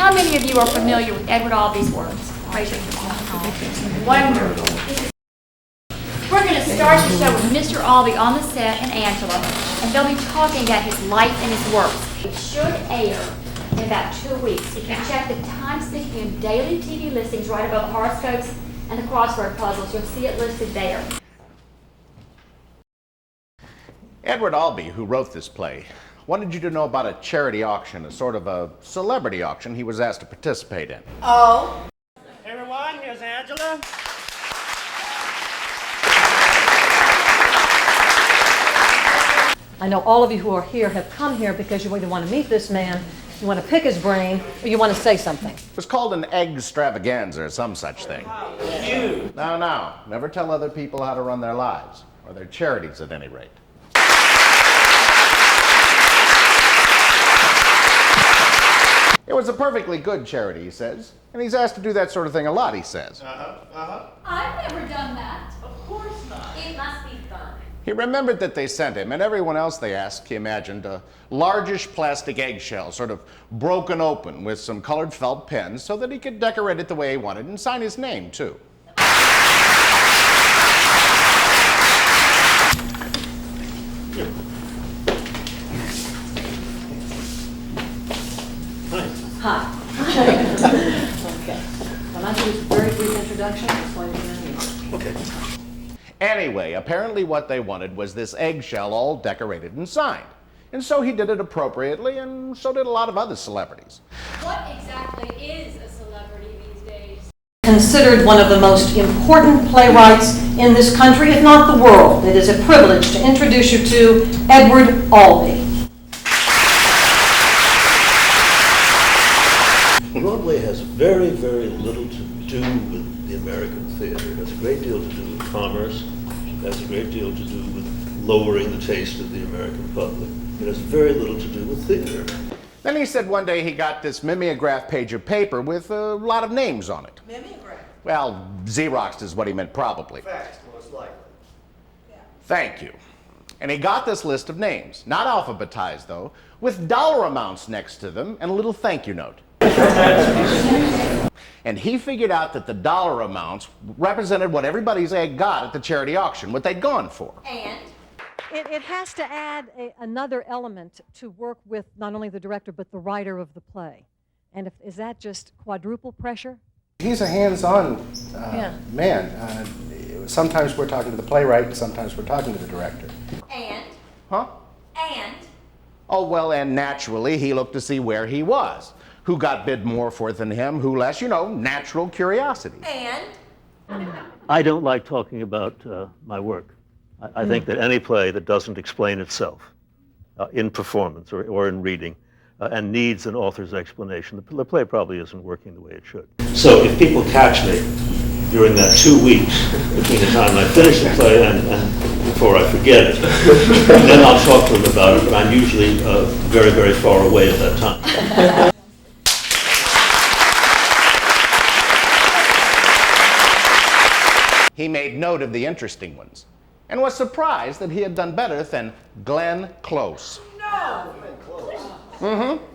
how many of you are familiar with Edward Albee's works? Raise your hand. Wonderful. We're going to start the show with Mr. Albee on the set and Angela, and they'll be talking about his life and his works. It should air in about 2 weeks. If you check the Times Picayune daily TV listings right above the horoscopes and the crossword puzzles, you'll see it listed there. Edward Albee, who wrote this play, wanted you to know about a charity auction, a sort of a celebrity auction he was asked to participate in. Oh. Everyone, here's Angela. I know all of you who are here have come here because you either want to meet this man, you want to pick his brain, or you want to say something. It was called an egg extravaganza or some such thing. No. Never tell other people how to run their lives, or their charities at any rate. It was a perfectly good charity, he says, and he's asked to do that sort of thing a lot, he says. I've never done that. Of course not. It must be fun. He remembered that they sent him, and everyone else they asked, he imagined, a largish plastic eggshell, sort of broken open with some colored felt pens so that he could decorate it the way he wanted and sign his name, too. Hi. Okay. When I do this very brief introduction, it's going to be on you. Okay. Anyway, apparently what they wanted was this eggshell all decorated and signed. And so he did it appropriately, and so did a lot of other celebrities. What exactly is a celebrity these days? Considered one of the most important playwrights in this country, if not the world. It is a privilege to introduce you to Edward Albee. Broadway has very, very little to do with the American theater. It has a great deal to do with commerce. It has a great deal to do with lowering the taste of the American public. It has very little to do with theater. Then he said one day he got this mimeograph page of paper with a lot of names on it. Mimeograph. Well, Xeroxed is what he meant probably. Faxed, most likely. Yeah. Thank you. And he got this list of names, not alphabetized though, with dollar amounts next to them and a little thank you note. And he figured out that the dollar amounts represented what everybody's egg got at the charity auction, what they'd gone for. And? It has to add another element to work with not only the director but the writer of the play. And is that just quadruple pressure? He's a hands-on man. Sometimes we're talking to the playwright, sometimes we're talking to the director. And? Huh? And? Oh, well, and naturally he looked to see where he was. Who got bid more for it than him, who less, you know, natural curiosity. And? I don't like talking about my work. I think that any play that doesn't explain itself in performance or in reading and needs an author's explanation, the play probably isn't working the way it should. So if people catch me during that 2 weeks between the time I finish the play and before I forget it, then I'll talk to them about it, but I'm usually very, very far away at that time. He made note of the interesting ones and was surprised that he had done better than Glenn Close. No!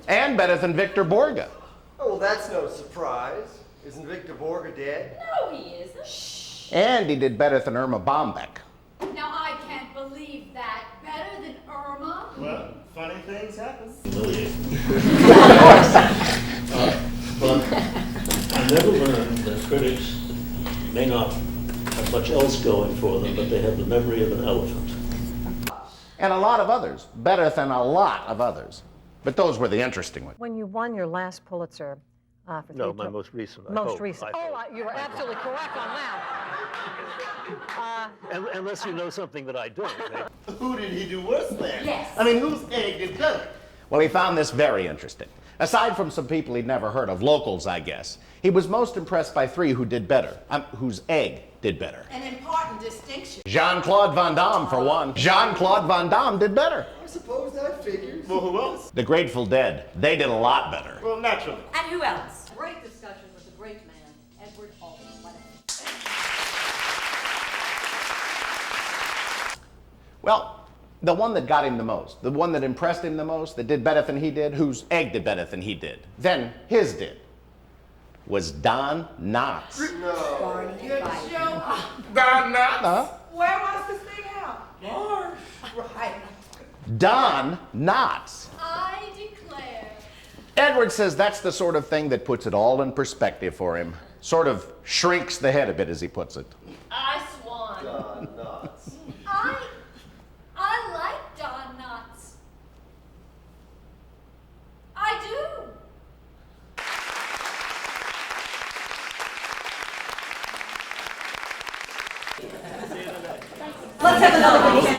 And better than Victor Borge. Oh, well, that's no surprise. Isn't Victor Borge dead? No, he isn't. And he did better than Irma Bombeck. Now, I can't believe that. Better than Irma? Well, funny things happen. But I never learned that critics may not have much else going for them, but they have the memory of an elephant. And a lot of others, better than a lot of others. But those were the interesting ones. When you won your last Pulitzer for No, my most recent. Most recent. You were absolutely correct on that. Unless you know something that I don't. Who did he do worse than? Yes. I mean, whose egg did better? Well, he found this very interesting. Aside from some people he'd never heard of, locals, I guess, he was most impressed by three who did better, whose egg did better. An important distinction. Jean-Claude Van Damme, for one. Jean-Claude Van Damme did better. I suppose that figures. Well, who else? The Grateful Dead, they did a lot better. Well, naturally. And who else? Great discussion with the great man, Edward Albee. Well, The one that got him the most, the one that impressed him the most, that did better than he did, whose egg did better than he did, then his did, was Don Knotts. Don Knotts? Huh? Where was this thing out? Marsh. Right. Don Knotts. I declare. Edward says that's the sort of thing that puts it all in perspective for him. Sort of shrinks the head a bit, as he puts it. I swan. Don Knotts. I like Don Knotts. I do. Let's have another good